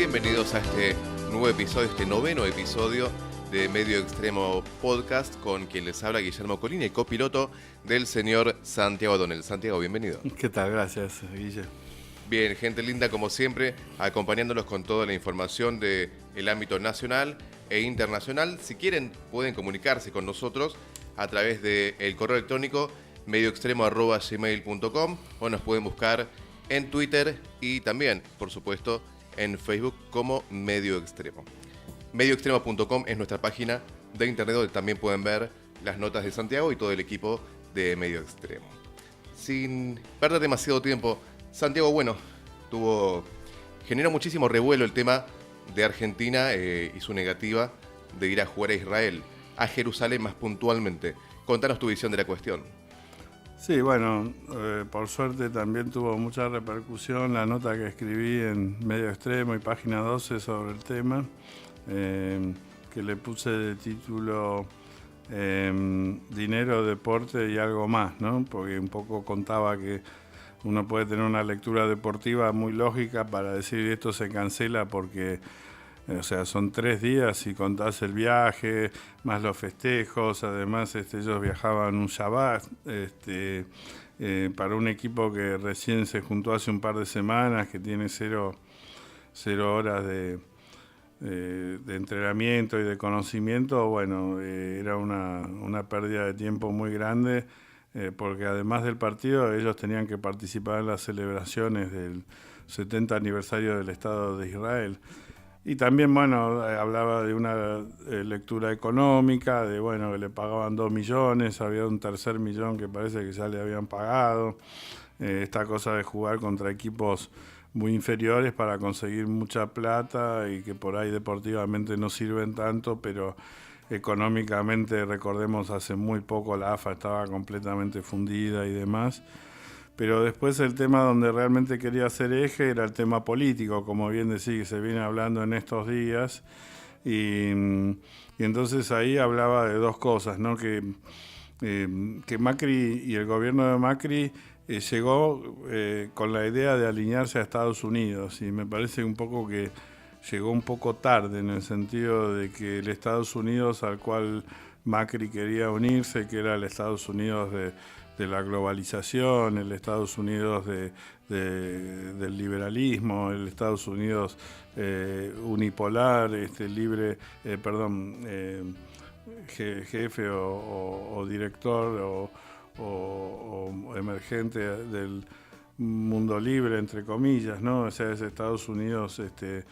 Bienvenidos a este nuevo episodio, este noveno episodio de Medio Extremo Podcast, con quien les habla Guillermo Colina, y copiloto del señor Santiago Donel. Santiago, bienvenido. ¿Qué tal? Gracias, Guille. Bien, gente linda como siempre, acompañándolos con toda la información del ámbito nacional e internacional. Si quieren, pueden comunicarse con nosotros a través del correo electrónico medioextremo@gmail.com, o nos pueden buscar en Twitter y también, por supuesto, en Facebook como Medio Extremo. Medioextremo.com es nuestra página de internet, donde también pueden ver las notas de Santiago y todo el equipo de Medio Extremo. Sin perder demasiado tiempo, Santiago, generó muchísimo revuelo el tema de Argentina y su negativa de ir a jugar a Israel, a Jerusalén más puntualmente. Contanos tu visión de la cuestión. Sí, bueno, por suerte también tuvo mucha repercusión la nota que escribí en Medio Extremo y Página 12 sobre el tema, que le puse de título Dinero, Deporte y algo más, ¿no? Porque un poco contaba que uno puede tener una lectura deportiva muy lógica para decir esto se cancela porque, o sea, son 3 días y contás el viaje, más los festejos. Además, ellos viajaban un Shabbat, para un equipo que recién se juntó hace un par de semanas, que tiene cero horas de entrenamiento y de conocimiento. Bueno, era una pérdida de tiempo muy grande, porque además del partido ellos tenían que participar en las celebraciones del 70 aniversario del Estado de Israel. Y también, bueno, hablaba de una lectura económica, de, bueno, que le pagaban 2 millones, había un tercer millón que parece que ya le habían pagado. Esta cosa de jugar contra equipos muy inferiores para conseguir mucha plata y que por ahí deportivamente no sirven tanto, pero económicamente, recordemos, hace muy poco la AFA estaba completamente fundida y demás. Pero después el tema donde realmente quería hacer eje era el tema político, como bien decís, que se viene hablando en estos días. Y entonces ahí hablaba de dos cosas, ¿no? Que Macri y el gobierno de Macri llegó con la idea de alinearse a Estados Unidos, y me parece un poco que llegó un poco tarde, en el sentido de que el Estados Unidos al cual Macri quería unirse, que era el Estados Unidos de la globalización, el Estados Unidos del liberalismo, el Estados Unidos unipolar, jefe o director o emergente del mundo libre, entre comillas, ¿no? O sea, ese Estados Unidos que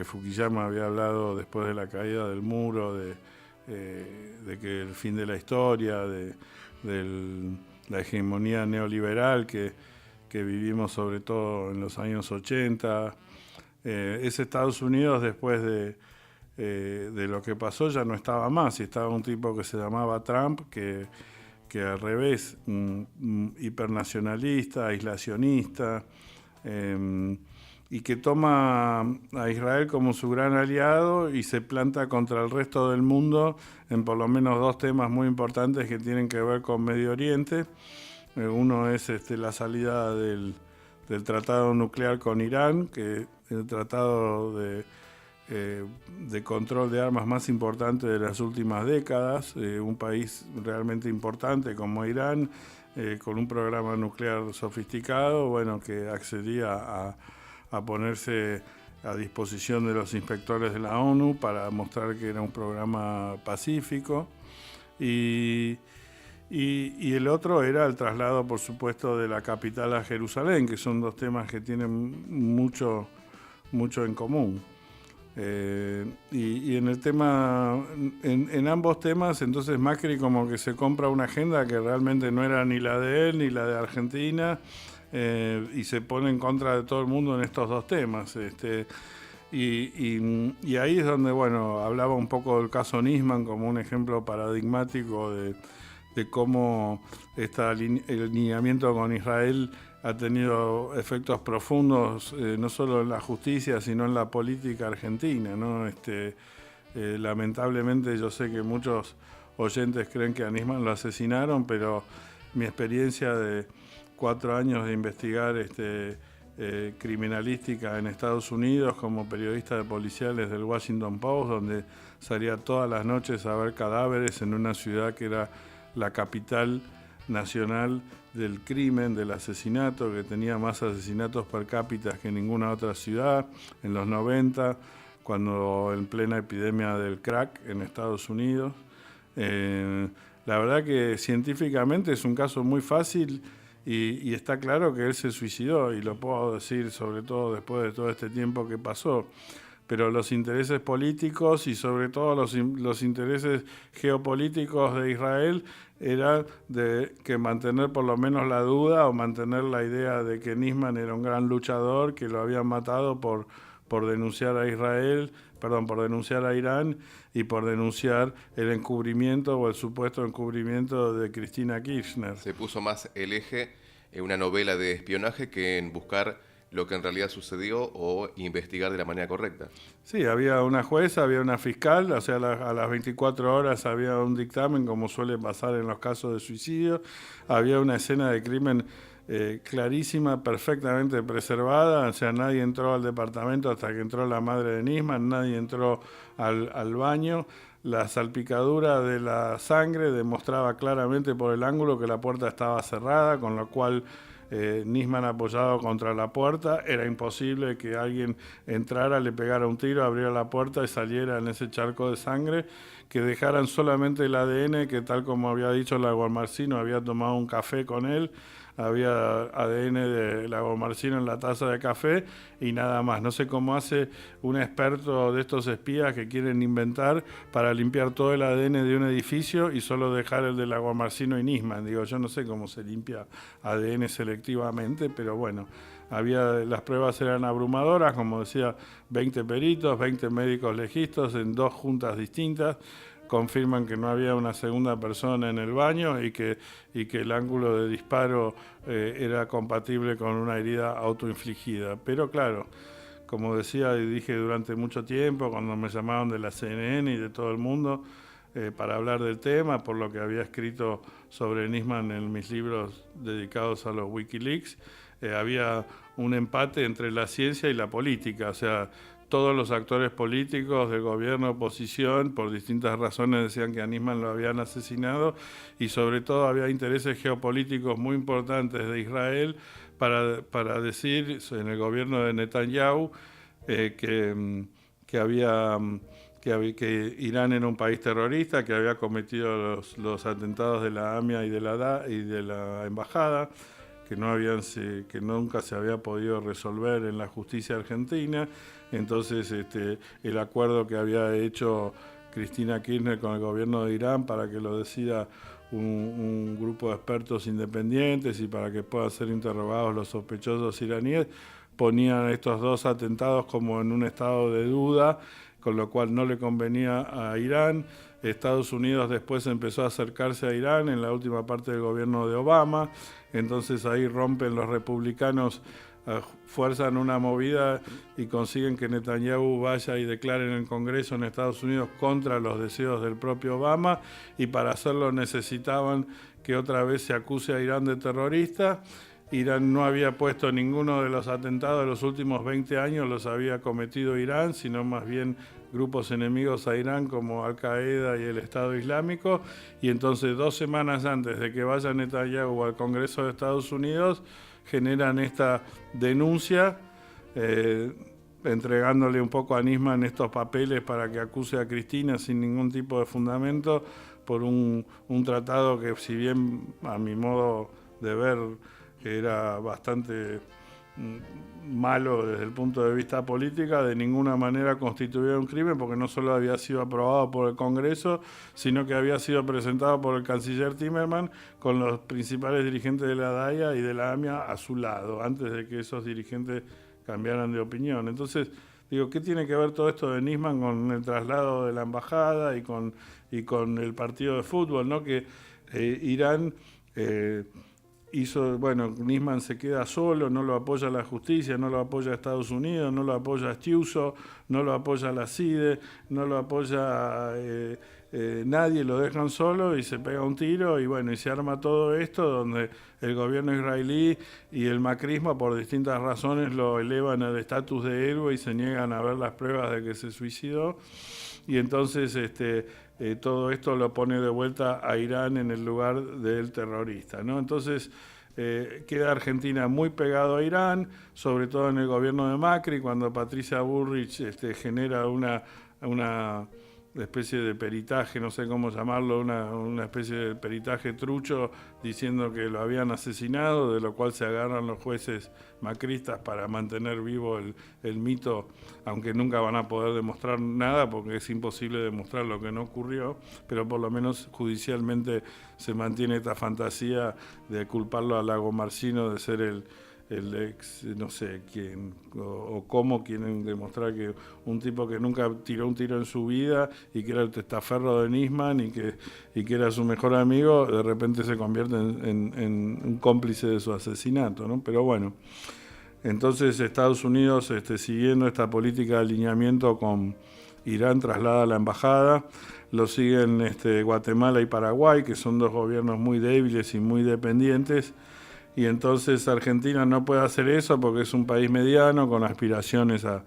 Fukuyama había hablado después de la caída del muro, de que el fin de la historia, de la hegemonía neoliberal que vivimos sobre todo en los años 80. Ese Estados Unidos, después de lo que pasó, ya no estaba más, y estaba un tipo que se llamaba Trump, que al revés, hipernacionalista, aislacionista, y que toma a Israel como su gran aliado y se planta contra el resto del mundo en por lo menos 2 temas muy importantes que tienen que ver con Medio Oriente. Uno es la salida del tratado nuclear con Irán, que el tratado de control de armas más importante de las últimas décadas, un país realmente importante como Irán, con un programa nuclear sofisticado, bueno, que accedía a ponerse a disposición de los inspectores de la ONU para mostrar que era un programa pacífico. Y el otro era el traslado, por supuesto, de la capital a Jerusalén, que son 2 temas que tienen mucho en común. Y en el tema, en ambos temas, entonces Macri como que se compra una agenda que realmente no era ni la de él ni la de Argentina, y se pone en contra de todo el mundo en estos 2 temas. Y ahí es donde, bueno, hablaba un poco del caso Nisman como un ejemplo paradigmático de cómo el alineamiento con Israel ha tenido efectos profundos, no solo en la justicia, sino en la política argentina, ¿no? Lamentablemente, yo sé que muchos oyentes creen que a Nisman lo asesinaron, pero mi experiencia de 4 años de investigar criminalística en Estados Unidos como periodista de policiales del Washington Post, donde salía todas las noches a ver cadáveres en una ciudad que era la capital nacional del crimen, del asesinato, que tenía más asesinatos per cápita que ninguna otra ciudad en los 90, cuando en plena epidemia del crack en Estados Unidos. La verdad que científicamente es un caso muy fácil y está claro que él se suicidó, y lo puedo decir sobre todo después de todo este tiempo que pasó. Pero los intereses políticos y sobre todo los intereses geopolíticos de Israel era de que mantener por lo menos la duda o mantener la idea de que Nisman era un gran luchador, que lo habían matado por denunciar a Israel, por denunciar a Irán y por denunciar el encubrimiento o el supuesto encubrimiento de Cristina Kirchner. Se puso más el eje en una novela de espionaje que en buscar lo que en realidad sucedió o investigar de la manera correcta. Sí, había una jueza, había una fiscal, o sea, a las 24 horas había un dictamen, como suele pasar en los casos de suicidio. Había una escena de crimen clarísima, perfectamente preservada, o sea, nadie entró al departamento hasta que entró la madre de Nisman, nadie entró al baño. La salpicadura de la sangre demostraba claramente por el ángulo que la puerta estaba cerrada, con lo cual Nisman apoyado contra la puerta, era imposible que alguien entrara, le pegara un tiro, abriera la puerta y saliera en ese charco de sangre, que dejaran solamente el ADN, que tal como había dicho Lagomarcino, había tomado un café con él, había ADN de Lagomarcino en la taza de café y nada más. No sé cómo hace un experto de estos espías que quieren inventar para limpiar todo el ADN de un edificio y solo dejar el de Lagomarcino y Nisman. Digo, yo no sé cómo se limpia ADN selectivamente, pero bueno, las pruebas eran abrumadoras, como decía, 20 peritos, 20 médicos legistas en 2 juntas distintas, confirman que no había una segunda persona en el baño y que el ángulo de disparo era compatible con una herida autoinfligida. Pero claro, como decía y dije durante mucho tiempo, cuando me llamaron de la CNN y de todo el mundo para hablar del tema, por lo que había escrito sobre Nisman en mis libros dedicados a los Wikileaks, había un empate entre la ciencia y la política, o sea, todos los actores políticos del gobierno, oposición, por distintas razones decían que a Nisman lo habían asesinado, y sobre todo había intereses geopolíticos muy importantes de Israel para decir en el gobierno de Netanyahu que Irán era un país terrorista, que había cometido los atentados de la AMIA y de la embajada, que nunca se había podido resolver en la justicia argentina. Entonces el acuerdo que había hecho Cristina Kirchner con el gobierno de Irán para que lo decida un grupo de expertos independientes y para que puedan ser interrogados los sospechosos iraníes, ponían estos 2 atentados como en un estado de duda, con lo cual no le convenía a Irán. Estados Unidos después empezó a acercarse a Irán en la última parte del gobierno de Obama, entonces ahí rompen los republicanos, fuerzan una movida y consiguen que Netanyahu vaya y declare en el Congreso en Estados Unidos contra los deseos del propio Obama, y para hacerlo necesitaban que otra vez se acuse a Irán de terrorista. Irán no había puesto ninguno de los atentados de los últimos 20 años, los había cometido Irán, sino más bien grupos enemigos a Irán como Al-Qaeda y el Estado Islámico, y entonces 2 semanas antes de que vaya Netanyahu al Congreso de Estados Unidos, generan esta denuncia, entregándole un poco a Nisman estos papeles para que acuse a Cristina sin ningún tipo de fundamento por un tratado que, si bien a mi modo de ver era bastante malo desde el punto de vista político, de ninguna manera constituía un crimen, porque no solo había sido aprobado por el Congreso, sino que había sido presentado por el canciller Timmermans con los principales dirigentes de la DAIA y de la AMIA a su lado, antes de que esos dirigentes cambiaran de opinión. Entonces, digo, ¿qué tiene que ver todo esto de Nisman con el traslado de la embajada y con el partido de fútbol, ¿no? Que Irán Nisman se queda solo, no lo apoya la justicia, no lo apoya Estados Unidos, no lo apoya Stiuso, no lo apoya la CIDE, no lo apoya nadie lo dejan solo y se pega un tiro y bueno, y se arma todo esto donde el gobierno israelí y el macrismo por distintas razones lo elevan al estatus de héroe y se niegan a ver las pruebas de que se suicidó. Y entonces todo esto lo pone de vuelta a Irán en el lugar del terrorista, ¿no? Entonces queda Argentina muy pegado a Irán, sobre todo en el gobierno de Macri, cuando Patricia Bullrich genera una especie de peritaje, no sé cómo llamarlo, una especie de peritaje trucho diciendo que lo habían asesinado, de lo cual se agarran los jueces macristas para mantener vivo el mito, aunque nunca van a poder demostrar nada porque es imposible demostrar lo que no ocurrió, pero por lo menos judicialmente se mantiene esta fantasía de culparlo a Lagomarsino de ser el ex, no sé quién, o cómo quieren demostrar que un tipo que nunca tiró un tiro en su vida y que era el testaferro de Nisman y que era su mejor amigo, de repente se convierte en un cómplice de su asesinato, ¿no? Pero bueno, entonces Estados Unidos, siguiendo esta política de alineamiento con Irán, traslada la embajada, lo siguen Guatemala y Paraguay, que son dos gobiernos muy débiles y muy dependientes. Y entonces Argentina no puede hacer eso porque es un país mediano con aspiraciones a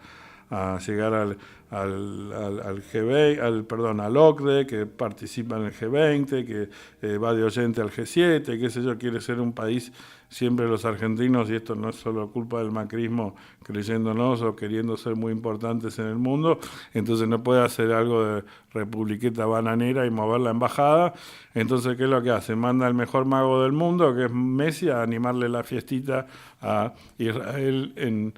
llegar al G20, al OCDE, que participa en el G20, que va de oyente al G7, qué sé yo, quiere ser un país, siempre los argentinos, y esto no es solo culpa del macrismo, creyéndonos o queriendo ser muy importantes en el mundo, entonces no puede hacer algo de republiqueta bananera y mover la embajada. Entonces, ¿qué es lo que hace? Manda al mejor mago del mundo, que es Messi, a animarle la fiestita a Israel en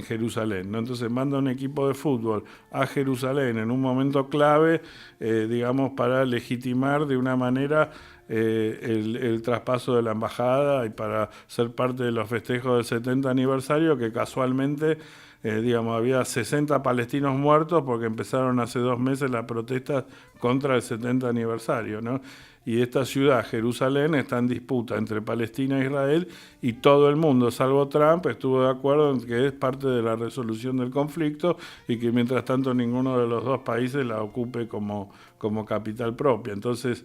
Jerusalén, ¿no? Entonces manda un equipo de fútbol a Jerusalén en un momento clave, digamos, para legitimar de una manera el traspaso de la embajada y para ser parte de los festejos del 70 aniversario, que casualmente, digamos, había 60 palestinos muertos porque empezaron hace 2 meses las protestas contra el 70 aniversario, ¿no? Y esta ciudad, Jerusalén, está en disputa entre Palestina e Israel y todo el mundo, salvo Trump, estuvo de acuerdo en que es parte de la resolución del conflicto y que mientras tanto ninguno de los dos países la ocupe como capital propia. Entonces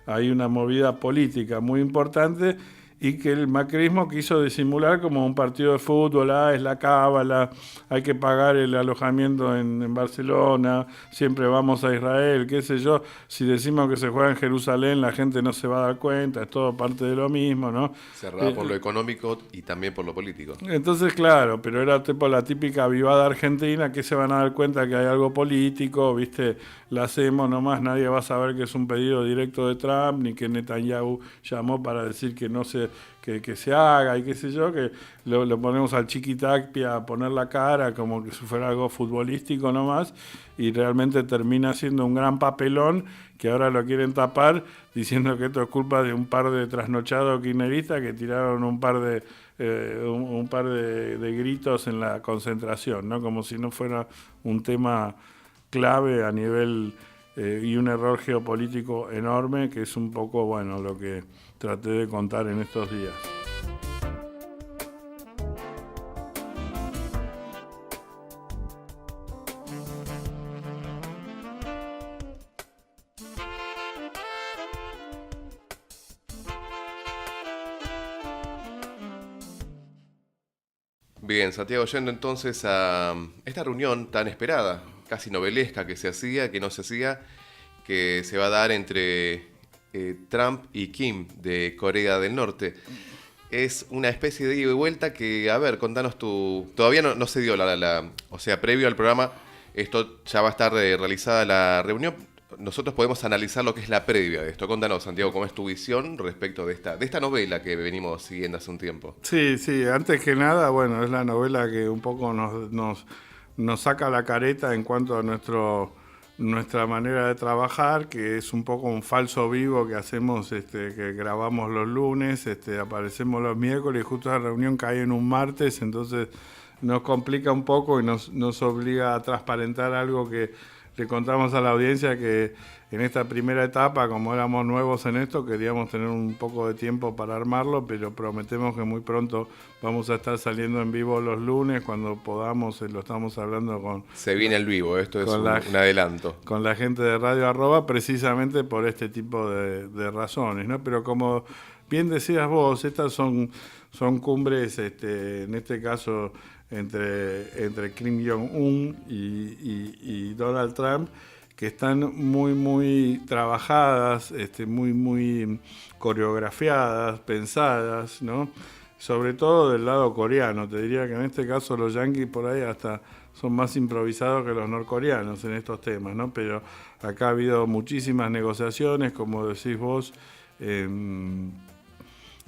hay una movida política muy importante y que el macrismo quiso disimular como un partido de fútbol, es la cábala, hay que pagar el alojamiento en Barcelona, siempre vamos a Israel, qué sé yo, si decimos que se juega en Jerusalén la gente no se va a dar cuenta, es todo parte de lo mismo, ¿no? Cerrada por lo económico y también por lo político. Entonces, claro, pero era tipo la típica avivada argentina, que se van a dar cuenta que hay algo político, ¿viste? La hacemos nomás, nadie va a saber que es un pedido directo de Trump, ni que Netanyahu llamó para decir que no se que se haga y qué sé yo, que lo ponemos al Chiquitapia a poner la cara como que si fuera algo futbolístico nomás, y realmente termina siendo un gran papelón que ahora lo quieren tapar diciendo que esto es culpa de un par de trasnochados kirchneristas que tiraron un par de gritos en la concentración, ¿no? Como si no fuera un tema clave a nivel y un error geopolítico enorme, que es un poco, bueno, lo que traté de contar en estos días. Bien, Santiago, yendo entonces a esta reunión tan esperada, casi novelesca que se hacía, que no se hacía, que se va a dar entre Trump y Kim de Corea del Norte. Es una especie de ida y vuelta que, a ver, contanos tú. Todavía no se dio o sea, previo al programa, esto ya va a estar realizada la reunión. Nosotros podemos analizar lo que es la previa de esto. Contanos, Santiago, ¿cómo es tu visión respecto de esta novela que venimos siguiendo hace un tiempo? Sí, antes que nada, bueno, es la novela que un poco nos saca la careta en cuanto a nuestra manera de trabajar, que es un poco un falso vivo que hacemos, que grabamos los lunes, aparecemos los miércoles, y justo la reunión cae en un martes, entonces nos complica un poco y nos obliga a transparentar algo que le contamos a la audiencia que en esta primera etapa, como éramos nuevos en esto, queríamos tener un poco de tiempo para armarlo, pero prometemos que muy pronto vamos a estar saliendo en vivo los lunes, cuando podamos, lo estamos hablando con... Se viene el vivo, esto es un adelanto. Con la gente de Radio Arroba, precisamente por este tipo de razones, ¿no? Pero como bien decías vos, estas son cumbres, en este caso, entre Kim Jong-un y Donald Trump, que están muy trabajadas, muy coreografiadas, pensadas, ¿no? Sobre todo del lado coreano. Te diría que en este caso los yanquis por ahí hasta son más improvisados que los norcoreanos en estos temas, ¿no? Pero acá ha habido muchísimas negociaciones, como decís vos,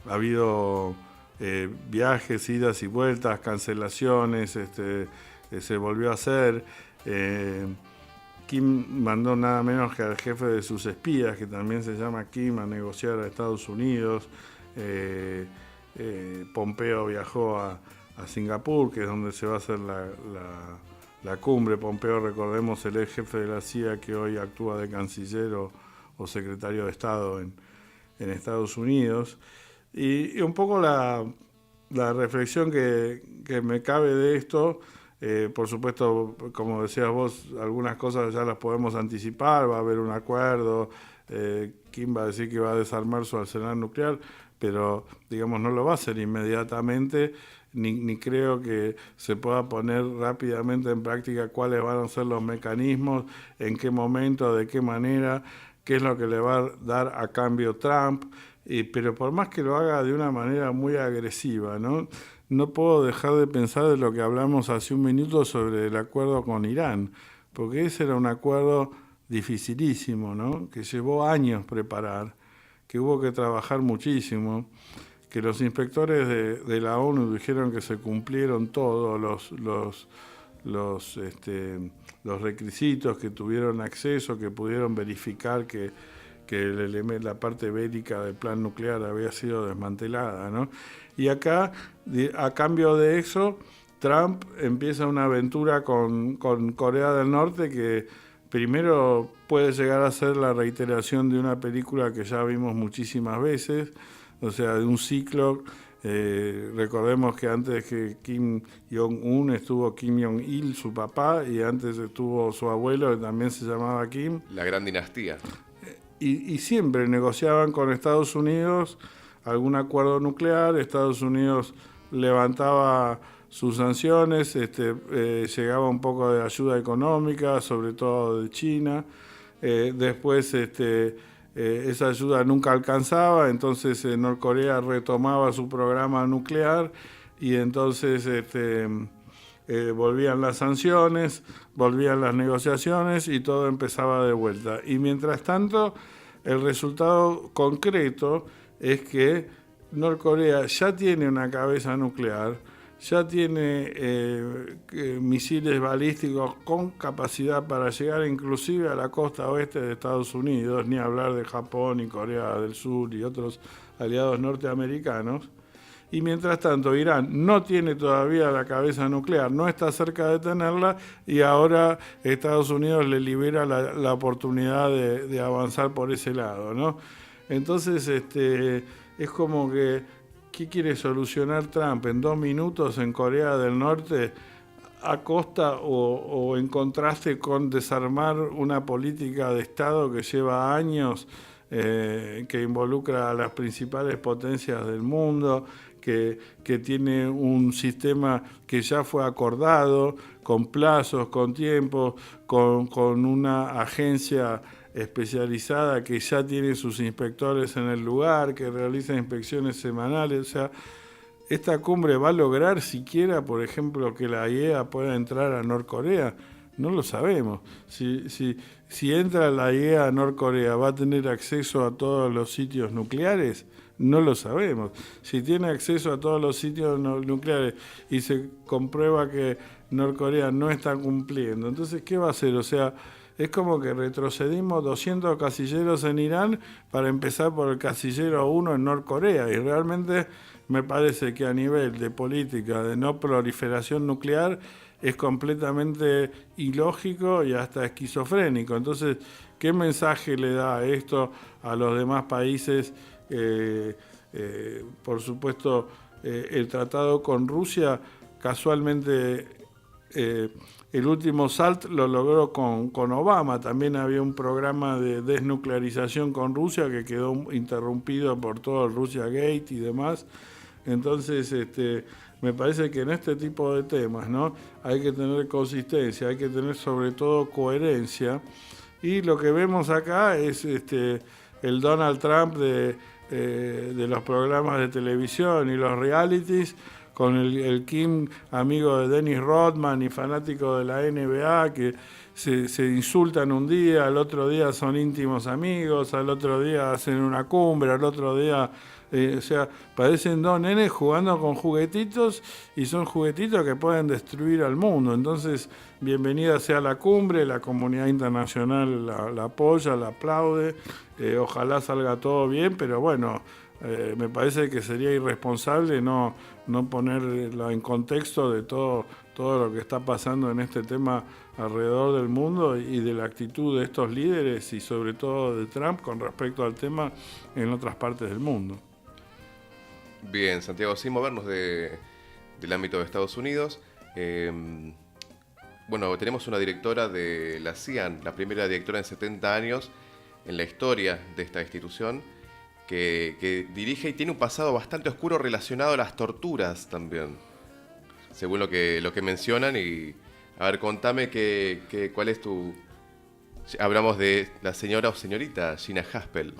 ha habido viajes, idas y vueltas, cancelaciones, se volvió a hacer. Kim mandó nada menos que al jefe de sus espías, que también se llama Kim, a negociar a Estados Unidos. Pompeo viajó a Singapur, que es donde se va a hacer la cumbre. Pompeo, recordemos, el ex jefe de la CIA que hoy actúa de canciller o secretario de Estado en Estados Unidos. Y un poco la reflexión que me cabe de esto, por supuesto, como decías vos, algunas cosas ya las podemos anticipar, va a haber un acuerdo, Kim va a decir que va a desarmar su arsenal nuclear, pero digamos no lo va a hacer inmediatamente, ni creo que se pueda poner rápidamente en práctica cuáles van a ser los mecanismos, en qué momento, de qué manera, qué es lo que le va a dar a cambio Trump, pero por más que lo haga de una manera muy agresiva, no puedo dejar de pensar de lo que hablamos hace un minuto sobre el acuerdo con Irán, porque ese era un acuerdo dificilísimo, ¿no? Que llevó años preparar, que hubo que trabajar muchísimo, que los inspectores de la ONU dijeron que se cumplieron todos los requisitos, que tuvieron acceso, que pudieron verificar que la parte bélica del plan nuclear había sido desmantelada, ¿no? Y acá, a cambio de eso, Trump empieza una aventura con Corea del Norte que primero puede llegar a ser la reiteración de una película que ya vimos muchísimas veces, o sea, de un ciclo. Recordemos que antes que Kim Jong-un estuvo Kim Jong-il, su papá, y antes estuvo su abuelo, que también se llamaba Kim. La gran dinastía. Y siempre negociaban con Estados Unidos algún acuerdo nuclear. Estados Unidos levantaba sus sanciones, llegaba un poco de ayuda económica, sobre todo de China. Después esa ayuda nunca alcanzaba, entonces Norcorea retomaba su programa nuclear y entonces volvían las sanciones, volvían las negociaciones y todo empezaba de vuelta. Y mientras tanto, el resultado concreto es que Norcorea ya tiene una cabeza nuclear, ya tiene misiles balísticos con capacidad para llegar inclusive a la costa oeste de Estados Unidos, ni hablar de Japón y Corea del Sur y otros aliados norteamericanos. Y mientras tanto, Irán no tiene todavía la cabeza nuclear, no está cerca de tenerla, y ahora Estados Unidos le libera la oportunidad de avanzar por ese lado, ¿no? Entonces, es como que, ¿qué quiere solucionar Trump en 2 minutos en Corea del Norte a costa o en contraste con desarmar una política de Estado que lleva años, que involucra a las principales potencias del mundo, que tiene un sistema que ya fue acordado, con plazos, con tiempos, con una agencia especializada que ya tiene sus inspectores en el lugar, que realiza inspecciones semanales? O sea, ¿esta cumbre va a lograr siquiera, por ejemplo, que la IAEA pueda entrar a Norcorea? No lo sabemos. Si entra la IAEA a Norcorea, ¿va a tener acceso a todos los sitios nucleares? No lo sabemos. Si tiene acceso a todos los sitios nucleares y se comprueba que Norcorea no está cumpliendo, entonces, ¿qué va a hacer? O sea, es como que retrocedimos 200 casilleros en Irán para empezar por el casillero 1 en Norcorea, y realmente me parece que a nivel de política de no proliferación nuclear, es completamente ilógico y hasta esquizofrénico. Entonces, ¿qué mensaje le da esto a los demás países? Por supuesto, el tratado con Rusia, casualmente, el último SALT lo logró con Obama. También había un programa de desnuclearización con Rusia que quedó interrumpido por todo el Russia Gate y demás. Entonces, me parece que en este tipo de temas, ¿no?, hay que tener consistencia, hay que tener sobre todo coherencia. Y lo que vemos acá es el Donald Trump de los programas de televisión y los realities, con el Kim, amigo de Dennis Rodman y fanático de la NBA, que se insultan un día, al otro día son íntimos amigos, al otro día hacen una cumbre, al otro día... o sea, parecen dos nenes jugando con juguetitos, y son juguetitos que pueden destruir al mundo. Entonces, bienvenida sea la cumbre, la comunidad internacional la apoya, la aplaude, ojalá salga todo bien, pero bueno, me parece que sería irresponsable no ponerla en contexto de todo lo que está pasando en este tema alrededor del mundo y de la actitud de estos líderes y sobre todo de Trump con respecto al tema en otras partes del mundo. Bien, Santiago, sin movernos del ámbito de Estados Unidos, bueno, tenemos una directora de la CIAN, la primera directora en 70 años en la historia de esta institución, que dirige y tiene un pasado bastante oscuro relacionado a las torturas también, según lo que mencionan. Y a ver, contame cuál es tu... Hablamos de la señora o señorita Gina Haspel.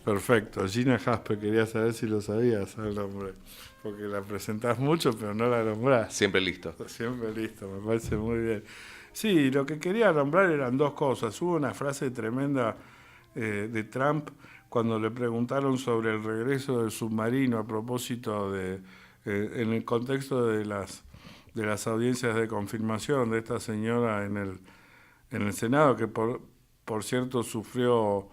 Perfecto, Gina Haspel, quería saber si lo sabías el nombre, porque la presentás mucho pero no la nombrás. Siempre listo. Siempre listo, me parece muy bien. Sí, lo que quería nombrar eran dos cosas. Hubo una frase tremenda de Trump cuando le preguntaron sobre el regreso del submarino a propósito en el contexto de las audiencias de confirmación de esta señora en el Senado, que por cierto sufrió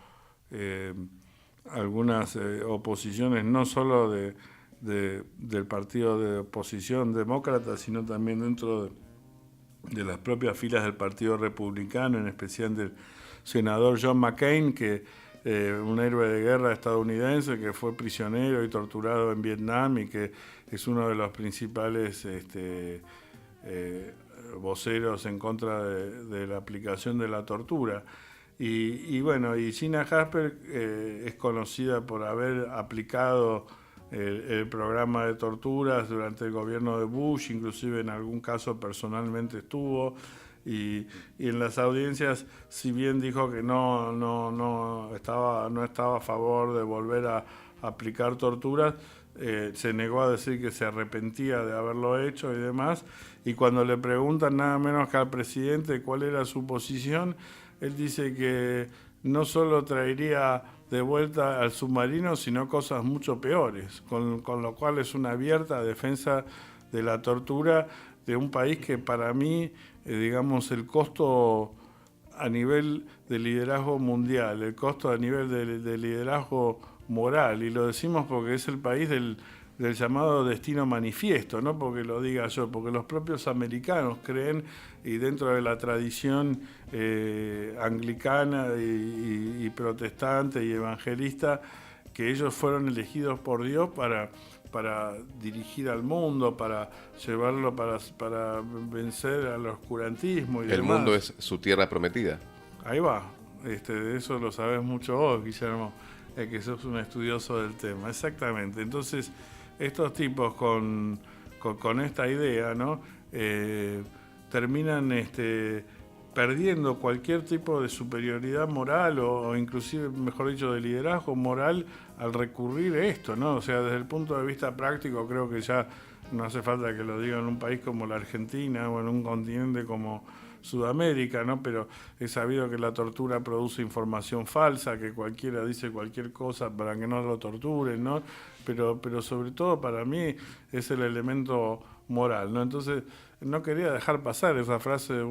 algunas oposiciones, no solo del partido de oposición demócrata, sino también dentro de las propias filas del Partido Republicano, en especial del senador John McCain, que un héroe de guerra estadounidense que fue prisionero y torturado en Vietnam y que es uno de los principales voceros en contra de la aplicación de la tortura. Y bueno, y Gina Haspel es conocida por haber aplicado el programa de torturas durante el gobierno de Bush, inclusive en algún caso personalmente estuvo, y en las audiencias, si bien dijo que no estaba a favor de volver a aplicar torturas, se negó a decir que se arrepentía de haberlo hecho y demás. Y cuando le preguntan nada menos que al presidente cuál era su posición, él dice que no solo traería de vuelta al submarino, sino cosas mucho peores, con lo cual es una abierta defensa de la tortura de un país que para mí, digamos, el costo a nivel de liderazgo mundial, el costo a nivel de liderazgo moral, y lo decimos porque es el país del llamado destino manifiesto, no porque lo diga yo, porque los propios americanos creen, y dentro de la tradición anglicana y protestante y evangelista, que ellos fueron elegidos por Dios para dirigir al mundo, para llevarlo, para vencer al oscurantismo y El demás. mundo es su tierra prometida. Ahí va, de eso lo sabes mucho vos, Guillermo, que sos un estudioso del tema. Exactamente. Entonces, estos tipos con esta idea, ¿no? Terminan perdiendo cualquier tipo de superioridad moral o inclusive, mejor dicho, de liderazgo moral al recurrir a esto, ¿no? O sea, desde el punto de vista práctico, creo que ya no hace falta que lo diga en un país como la Argentina o en un continente como Sudamérica, ¿no? Pero es sabido que la tortura produce información falsa, que cualquiera dice cualquier cosa para que no lo torturen, ¿no? Pero sobre todo para mí es el elemento moral, ¿no? Entonces, no quería dejar pasar esa frase de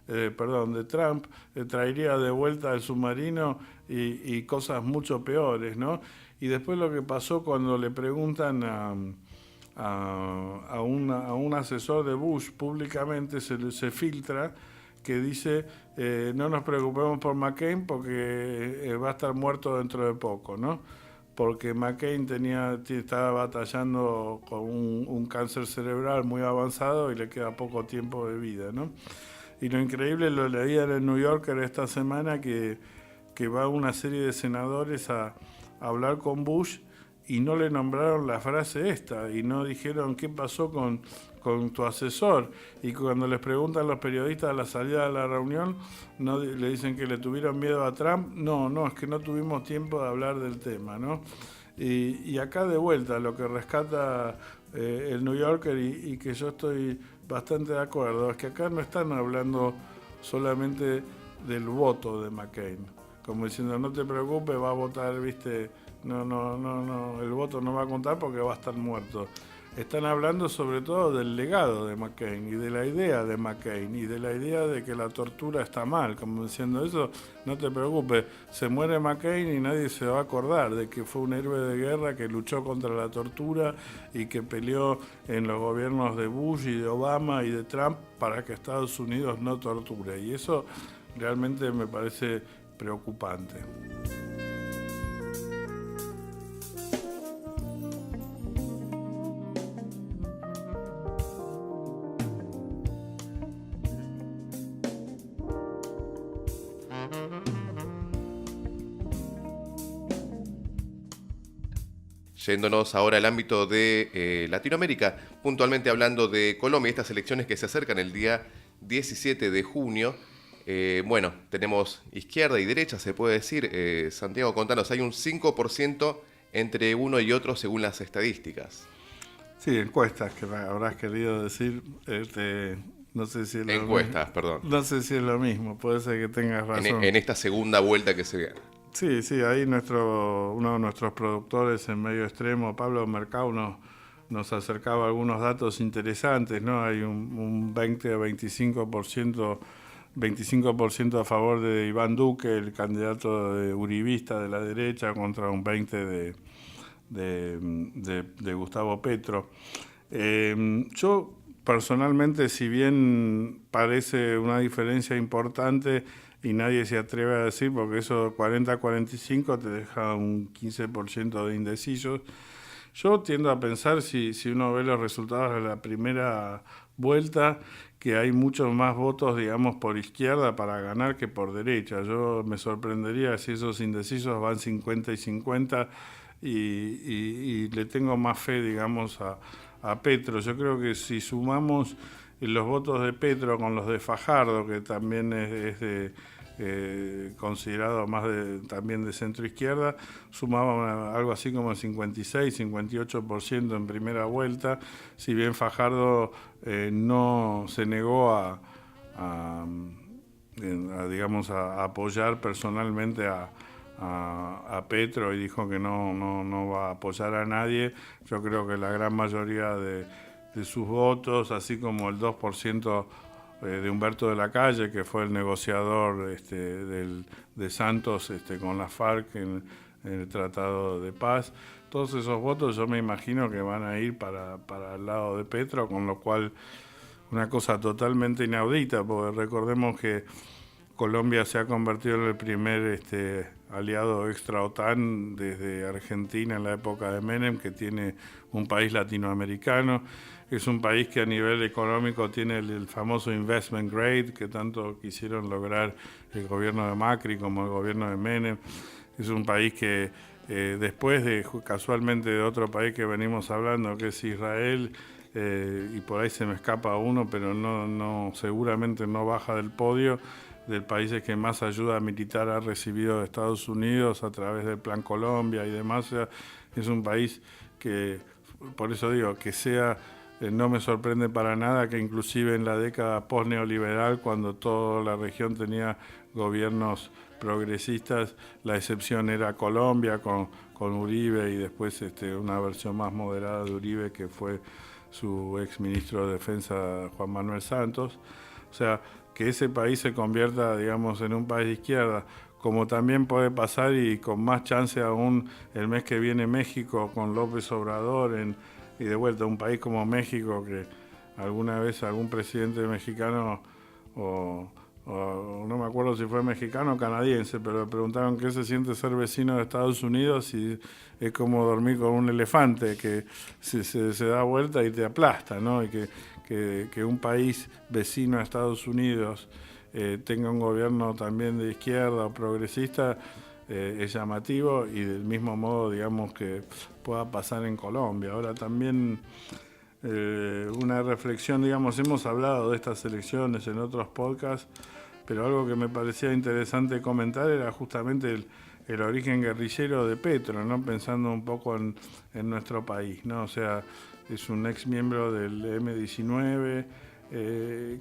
de Trump, traería de vuelta al submarino y cosas mucho peores, ¿no? Y después lo que pasó cuando le preguntan a un asesor de Bush públicamente, se filtra que dice no nos preocupemos por McCain porque va a estar muerto dentro de poco, ¿no? Porque McCain estaba batallando con un cáncer cerebral muy avanzado y le queda poco tiempo de vida, ¿no? Y lo increíble, lo leía en el New Yorker esta semana, que va una serie de senadores a hablar con Bush y no le nombraron la frase esta y no dijeron qué pasó con tu asesor. Y cuando les preguntan los periodistas a la salida de la reunión, no le dicen que le tuvieron miedo a Trump. No, es que no tuvimos tiempo de hablar del tema, ¿no? Y acá de vuelta lo que rescata el New Yorker y que yo estoy bastante de acuerdo es que acá no están hablando solamente del voto de McCain, como diciendo no te preocupes, va a votar, viste, no, el voto no va a contar porque va a estar muerto. Están hablando sobre todo del legado de McCain y de la idea de McCain y de la idea de que la tortura está mal, como diciendo eso, no te preocupes, se muere McCain y nadie se va a acordar de que fue un héroe de guerra que luchó contra la tortura y que peleó en los gobiernos de Bush y de Obama y de Trump para que Estados Unidos no torture. Y eso realmente me parece preocupante. Yéndonos ahora al ámbito de Latinoamérica, puntualmente hablando de Colombia, estas elecciones que se acercan el día 17 de junio. Bueno, tenemos izquierda y derecha, se puede decir. Santiago, contanos, hay un 5% entre uno y otro según las estadísticas. Sí, encuestas que habrás querido decir. No sé si es lo encuestas, mismo. perdón. No sé si es lo mismo, puede ser que tengas razón. En esta segunda vuelta que se viene. Sí, ahí uno de nuestros productores en Medio Extremo, Pablo Mercado, nos acercaba algunos datos interesantes, ¿no? Hay un 20 o 25% a favor de Iván Duque, el candidato uribista de la derecha, contra un 20% de Gustavo Petro. Yo personalmente, si bien parece una diferencia importante y nadie se atreve a decir, porque eso 40-45 te deja un 15% de indecisos, yo tiendo a pensar, si uno ve los resultados de la primera vuelta, que hay muchos más votos, digamos, por izquierda para ganar que por derecha. Yo me sorprendería si esos indecisos van 50 y 50 y le tengo más fe, digamos, a Petro. Yo creo que si sumamos los votos de Petro con los de Fajardo, que también es considerado más también de centro izquierda, sumaba algo así como 56-58% en primera vuelta, si bien Fajardo no se negó a apoyar personalmente a Petro y dijo que no va a apoyar a nadie. Yo creo que la gran mayoría de sus votos, así como el 2% de Humberto de la Calle, que fue el negociador de Santos con la FARC en el Tratado de Paz, todos esos votos yo me imagino que van a ir para el lado de Petro, con lo cual una cosa totalmente inaudita, porque recordemos que Colombia se ha convertido en el primer aliado extra-OTAN desde Argentina en la época de Menem, que tiene un país latinoamericano. Es un país que a nivel económico tiene el famoso investment grade que tanto quisieron lograr el gobierno de Macri como el gobierno de Menem. Es un país que después de casualmente de otro país que venimos hablando, que es Israel, y por ahí se me escapa uno, pero no seguramente no baja del podio de países que más ayuda militar ha recibido de Estados Unidos a través del Plan Colombia y demás. O sea, es un país que, por eso digo, que sea, no me sorprende para nada que inclusive en la década post-neoliberal, cuando toda la región tenía gobiernos progresistas, la excepción era Colombia con Uribe y después una versión más moderada de Uribe, que fue su ex ministro de Defensa, Juan Manuel Santos. O sea, que ese país se convierta, digamos, en un país de izquierda, como también puede pasar, y con más chance aún el mes que viene, México con López Obrador en y de vuelta un país como México, que alguna vez algún presidente mexicano o no me acuerdo si fue mexicano o canadiense, pero le preguntaron qué se siente ser vecino de Estados Unidos, y es como dormir con un elefante que se da vuelta y te aplasta, ¿no? Y que un país vecino a Estados Unidos tenga un gobierno también de izquierda o progresista es llamativo, y del mismo modo, digamos, que pueda pasar en Colombia. Ahora también una reflexión, digamos, hemos hablado de estas elecciones en otros podcasts, pero algo que me parecía interesante comentar era justamente el origen guerrillero de Petro, ¿no? Pensando un poco en nuestro país, ¿no? O sea, es un ex miembro del M-19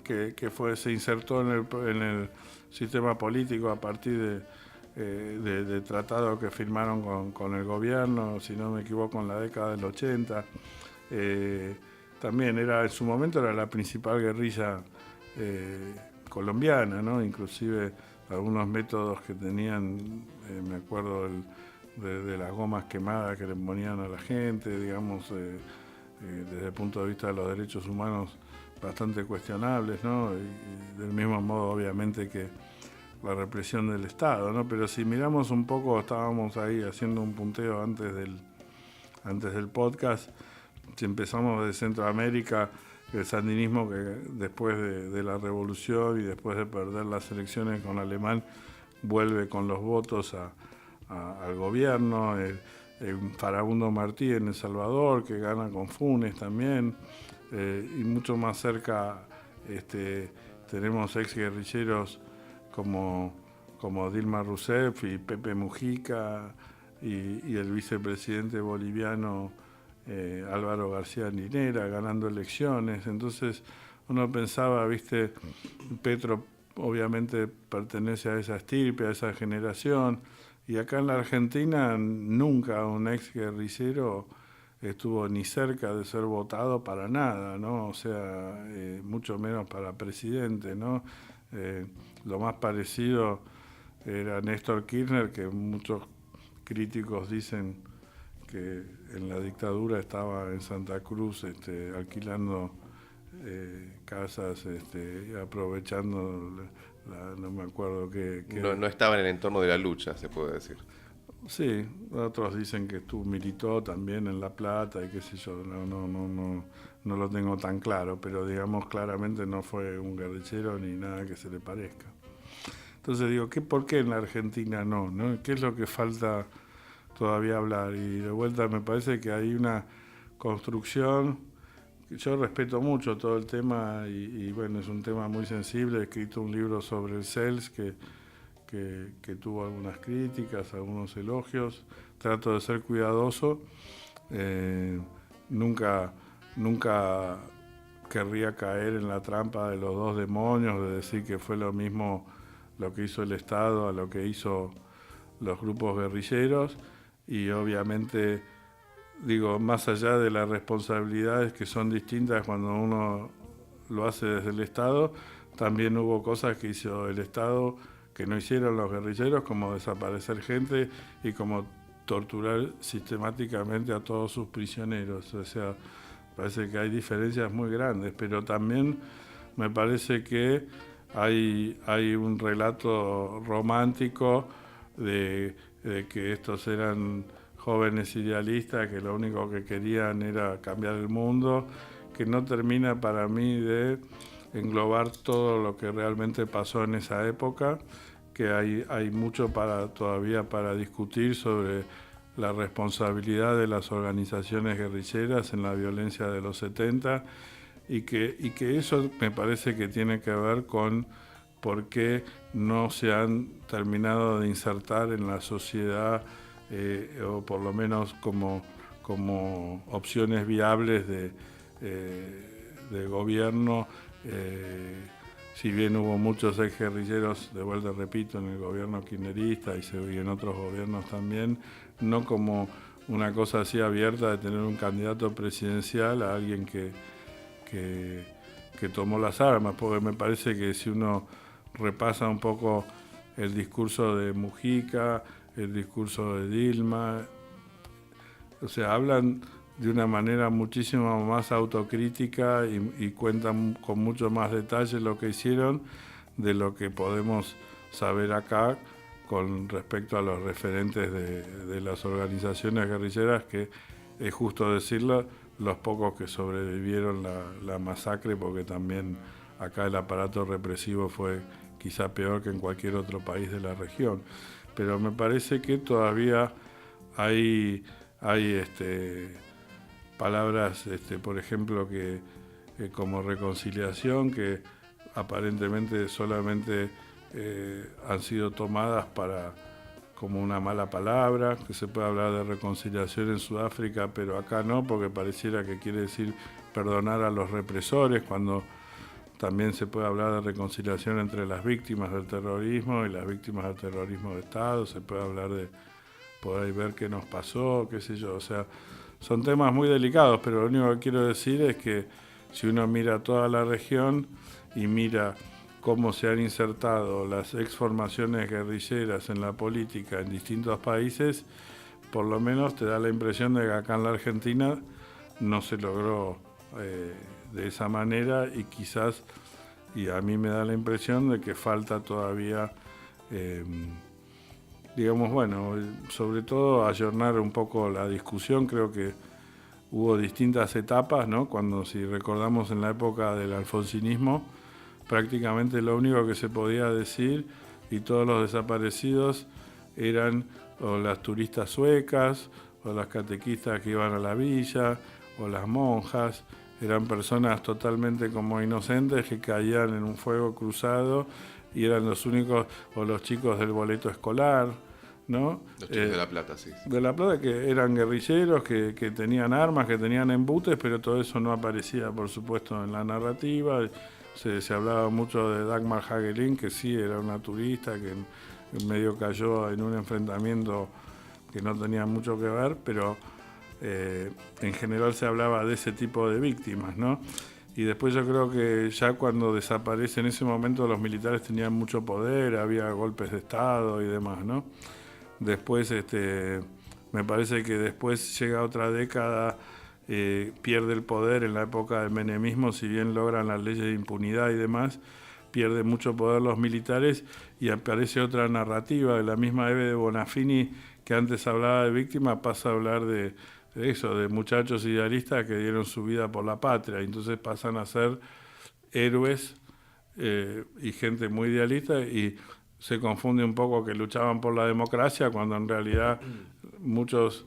que se insertó en el sistema político a partir de tratados que firmaron con el gobierno, si no me equivoco, en la década del 80. También en su momento era la principal guerrilla colombiana, ¿no? Inclusive algunos métodos que tenían, me acuerdo de las gomas quemadas que le ponían a la gente, digamos, desde el punto de vista de los derechos humanos bastante cuestionables, ¿no? Y del mismo modo, obviamente, que la represión del Estado, ¿no? Pero si miramos un poco, estábamos ahí haciendo un punteo antes del podcast, si empezamos de Centroamérica, el sandinismo, que después de la revolución y después de perder las elecciones con Alemán, vuelve con los votos al gobierno, el Farabundo Martí en El Salvador, que gana con Funes también, y mucho más cerca tenemos ex guerrilleros como Dilma Rousseff y Pepe Mujica, y el vicepresidente boliviano Álvaro García Linera ganando elecciones. Entonces uno pensaba, viste, Petro obviamente pertenece a esa estirpe, a esa generación, y acá en la Argentina nunca un ex guerrillero estuvo ni cerca de ser votado para nada, ¿no? O sea, mucho menos para presidente, ¿no? Lo más parecido era Néstor Kirchner, que muchos críticos dicen que en la dictadura estaba en Santa Cruz alquilando casas, aprovechando no me acuerdo qué. No estaba en el entorno de la lucha, se puede decir. Sí, otros dicen que militó también en La Plata y qué sé yo, no lo tengo tan claro, pero digamos claramente no fue un guerrillero ni nada que se le parezca. Entonces digo, ¿por qué en la Argentina no? ¿Qué es lo que falta todavía hablar? Y de vuelta me parece que hay una construcción. Yo respeto mucho todo el tema y bueno, es un tema muy sensible. He escrito un libro sobre el CELS que tuvo algunas críticas, algunos elogios. Trato de ser cuidadoso. Nunca querría caer en la trampa de los dos demonios, de decir que fue lo mismo lo que hizo el Estado a lo que hizo los grupos guerrilleros. Y obviamente, digo, más allá de las responsabilidades que son distintas cuando uno lo hace desde el Estado, también hubo cosas que hizo el Estado que no hicieron los guerrilleros, como desaparecer gente y como torturar sistemáticamente a todos sus prisioneros. O sea, parece que hay diferencias muy grandes, pero también me parece que hay un relato romántico de que estos eran jóvenes idealistas que lo único que querían era cambiar el mundo, que no termina para mí de englobar todo lo que realmente pasó en esa época, que hay mucho todavía para discutir sobre la responsabilidad de las organizaciones guerrilleras en la violencia de los 70, y que eso me parece que tiene que ver con por qué no se han terminado de insertar en la sociedad, o por lo menos como opciones viables de gobierno, si bien hubo muchos ex guerrilleros, de vuelta repito, en el gobierno kirchnerista y en otros gobiernos también, no como una cosa así abierta de tener un candidato presidencial a alguien que tomó las armas, porque me parece que si uno repasa un poco el discurso de Mujica, el discurso de Dilma, o sea, hablan de una manera muchísimo más autocrítica y cuentan con mucho más detalle lo que hicieron de lo que podemos saber acá con respecto a los referentes de las organizaciones guerrilleras, que es justo decirlo, los pocos que sobrevivieron la masacre, porque también acá el aparato represivo fue quizá peor que en cualquier otro país de la región. Pero me parece que todavía hay palabras, por ejemplo, que como reconciliación, que aparentemente solamente han sido tomadas como una mala palabra, que se puede hablar de reconciliación en Sudáfrica, pero acá no, porque pareciera que quiere decir perdonar a los represores, cuando también se puede hablar de reconciliación entre las víctimas del terrorismo y las víctimas del terrorismo de Estado, se puede hablar de poder ver qué nos pasó, qué sé yo, o sea, son temas muy delicados, pero lo único que quiero decir es que si uno mira toda la región y mira cómo se han insertado las exformaciones guerrilleras en la política en distintos países, por lo menos te da la impresión de que acá en la Argentina no se logró de esa manera, y quizás, y a mí me da la impresión de que falta todavía, digamos, bueno, sobre todo ayornar un poco la discusión. Creo que hubo distintas etapas, ¿no? Cuando, si recordamos, en la época del alfonsinismo, prácticamente lo único que se podía decir, y todos los desaparecidos eran o las turistas suecas, o las catequistas que iban a la villa, o las monjas. Eran personas totalmente como inocentes que caían en un fuego cruzado y eran los únicos, o los chicos del boleto escolar, ¿no? Los chicos de La Plata, sí. De La Plata, que eran guerrilleros, que tenían armas, que tenían embutes, pero todo eso no aparecía, por supuesto, en la narrativa. Se hablaba mucho de Dagmar Hagelin, que sí era una turista, que en medio cayó en un enfrentamiento que no tenía mucho que ver, pero en general se hablaba de ese tipo de víctimas, ¿no? Y después yo creo que ya cuando desaparece, en ese momento los militares tenían mucho poder, había golpes de Estado y demás, ¿no? Después, me parece que después llega otra década, pierde el poder en la época del menemismo, si bien logran las leyes de impunidad y demás, pierde mucho poder los militares y aparece otra narrativa de la misma Eve de Bonafini, que antes hablaba de víctimas, pasa a hablar de eso, de muchachos idealistas que dieron su vida por la patria, y entonces pasan a ser héroes y gente muy idealista, y se confunde un poco que luchaban por la democracia, cuando en realidad muchos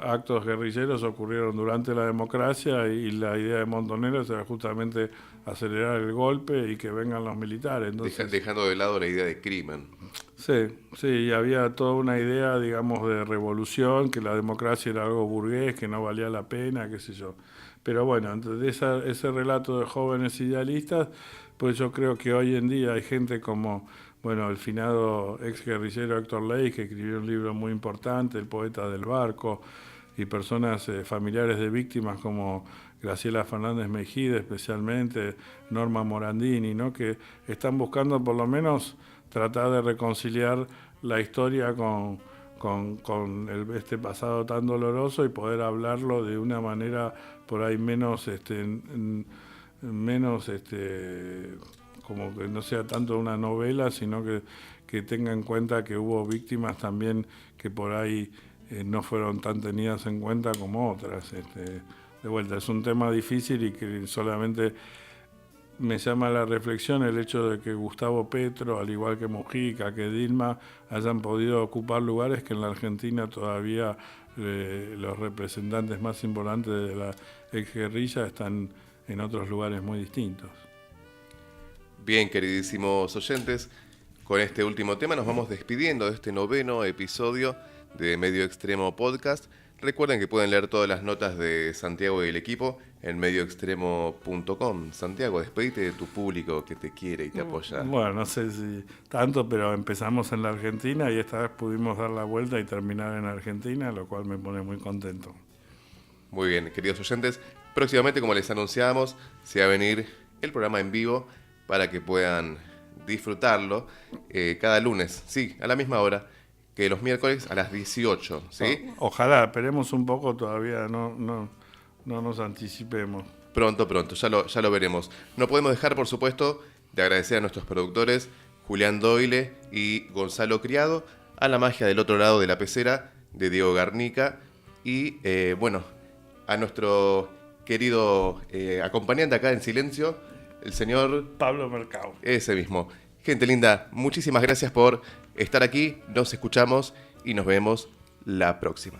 actos guerrilleros ocurrieron durante la democracia, y la idea de Montoneros era justamente acelerar el golpe y que vengan los militares. Entonces, dejando de lado la idea de crimen. Sí, y había toda una idea, digamos, de revolución, que la democracia era algo burgués, que no valía la pena, qué sé yo. Pero bueno, entonces ese relato de jóvenes idealistas, pues yo creo que hoy en día hay gente como, bueno, el finado ex guerrillero Héctor Ley, que escribió un libro muy importante, El poeta del barco, y personas familiares de víctimas como Graciela Fernández Mejide, especialmente Norma Morandini, ¿no? Que están buscando por lo menos tratar de reconciliar la historia con este pasado tan doloroso, y poder hablarlo de una manera por ahí menos como que no sea tanto una novela, sino que tenga en cuenta que hubo víctimas también que por ahí no fueron tan tenidas en cuenta como otras. De vuelta, es un tema difícil, y que solamente me llama a la reflexión el hecho de que Gustavo Petro, al igual que Mujica, que Dilma, hayan podido ocupar lugares que en la Argentina todavía los representantes más importantes de la exguerrilla están en otros lugares muy distintos. Bien, queridísimos oyentes, con este último tema nos vamos despidiendo de este 9º episodio de Medio Extremo Podcast. Recuerden que pueden leer todas las notas de Santiago y el equipo en medioextremo.com. Santiago, despedite de tu público que te quiere y te apoya. Bueno, no sé si tanto, pero empezamos en la Argentina y esta vez pudimos dar la vuelta y terminar en Argentina, lo cual me pone muy contento. Muy bien, queridos oyentes, próximamente, como les anunciábamos, se va a venir el programa en vivo para que puedan disfrutarlo cada lunes, sí, a la misma hora que los miércoles a las 18, ¿sí? Ojalá, esperemos un poco, todavía no no nos anticipemos. Pronto, ya lo veremos. No podemos dejar, por supuesto, de agradecer a nuestros productores, Julián Doyle y Gonzalo Criado, a la magia del otro lado de la pecera, de Diego Garnica, y a nuestro querido acompañante acá en silencio, el señor Pablo Mercado. Ese mismo. Gente linda, muchísimas gracias por estar aquí, nos escuchamos y nos vemos la próxima.